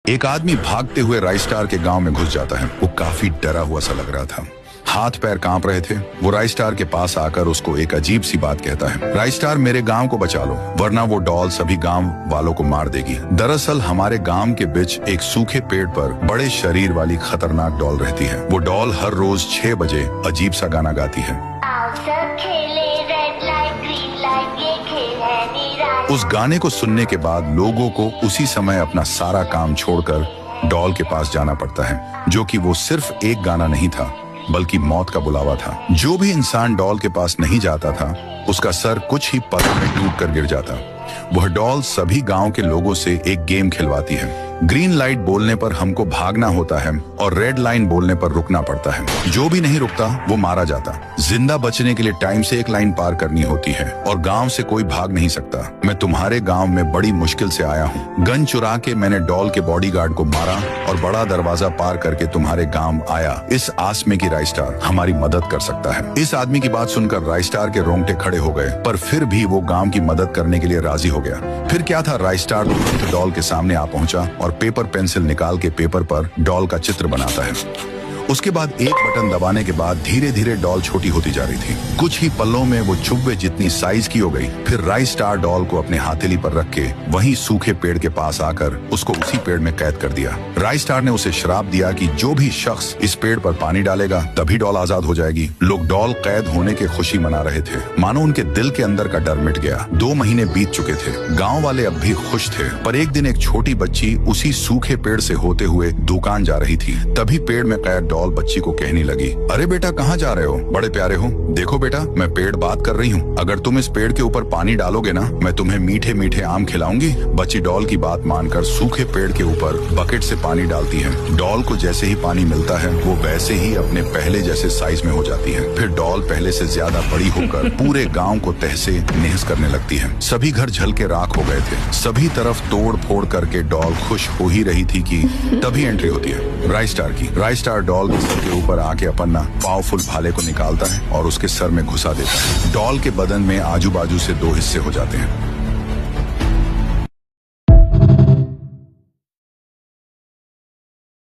एक आदमी भागते हुए राइस स्टार के गांव में घुस जाता है। वो काफी डरा हुआ सा लग रहा था, हाथ पैर कांप रहे थे। वो राइस स्टार के पास आकर उसको एक अजीब सी बात कहता है, राइस स्टार मेरे गांव को बचा लो, वरना वो डॉल सभी गांव वालों को मार देगी। दरअसल हमारे गांव के बीच एक सूखे पेड़ पर बड़े शरीर वाली खतरनाक डॉल रहती है। वो डॉल हर रोज 6 बजे अजीब सा गाना गाती है। उस गाने को सुनने के बाद लोगों को उसी समय अपना सारा काम छोड़कर डॉल के पास जाना पड़ता है, जो कि वो सिर्फ एक गाना नहीं था बल्कि मौत का बुलावा था। जो भी इंसान डॉल के पास नहीं जाता था उसका सर कुछ ही पल में टूटकर गिर जाता। वह डॉल सभी गांव के लोगों से एक गेम खिलवाती है। ग्रीन लाइट बोलने पर हमको भागना होता है और रेड लाइन बोलने पर रुकना पड़ता है। जो भी नहीं रुकता वो मारा जाता। जिंदा बचने के लिए टाइम से एक लाइन पार करनी होती है और गांव से कोई भाग नहीं सकता। मैं तुम्हारे गांव में बड़ी मुश्किल से आया हूँ। गन चुरा के मैंने डॉल के बॉडीगार्ड को मारा और बड़ा दरवाजा पार करके तुम्हारे गांव आया, इस आस में कि राइस स्टार हमारी मदद कर सकता है। इस आदमी की बात सुनकर राइस स्टार के रोंगटे खड़े हो गए, पर फिर भी वो गांव की मदद करने के लिए राजी हो गया। फिर क्या था, राइस स्टार डॉल के सामने आ पहुंचा और पेपर पेंसिल निकाल के पेपर पर डॉल का चित्र बनाता है। उसके बाद एक बटन दबाने के बाद धीरे धीरे डॉल छोटी होती जा रही थी। कुछ ही पलों में वो चुब्बे जितनी साइज की हो गई। फिर राइस स्टार डॉल को अपने हथेली पर रख के वहीं सूखे पेड़ के पास आकर उसको उसी पेड़ में कैद कर दिया। राइस स्टार ने उसे श्राप दिया कि जो भी शख्स इस पेड़ पर पानी डालेगा तभी डॉल आजाद हो जाएगी। लोग डॉल कैद होने की खुशी मना रहे थे, मानो उनके दिल के अंदर का डर मिट गया। 2 महीने बीत चुके थे। गाँव वाले अब भी खुश थे, पर एक दिन एक छोटी बच्ची उसी सूखे पेड़ से होते हुए दुकान जा रही थी। तभी पेड़ में कैद डॉल बच्ची को कहने लगी, अरे बेटा कहाँ जा रहे हो, बड़े प्यारे हो। देखो बेटा, मैं पेड़ बात कर रही हूँ, अगर तुम इस पेड़ के ऊपर पानी डालोगे ना, मैं तुम्हें मीठे मीठे आम खिलाऊंगी। बच्ची डॉल की बात मानकर सूखे पेड़ के ऊपर बकेट से पानी डालती है। डॉल को जैसे ही पानी मिलता है वो वैसे ही अपने पहले जैसे साइज में हो जाती है। फिर डॉल पहले से ज्यादा बड़ी होकर पूरे गाँव को तहसे नहस करने लगती है। सभी घर जल के राख हो गए थे। सभी तरफ तोड़ फोड़ करके डॉल खुश हो ही रही थी कि तभी एंट्री होती है राइस स्टार की। राइस स्टार डॉल के ऊपर आके अपना पावरफुल भाले को निकालता है और उसके सर में घुसा देता है। डॉल के बदन में आजू बाजू से 2 हिस्से हो जाते हैं।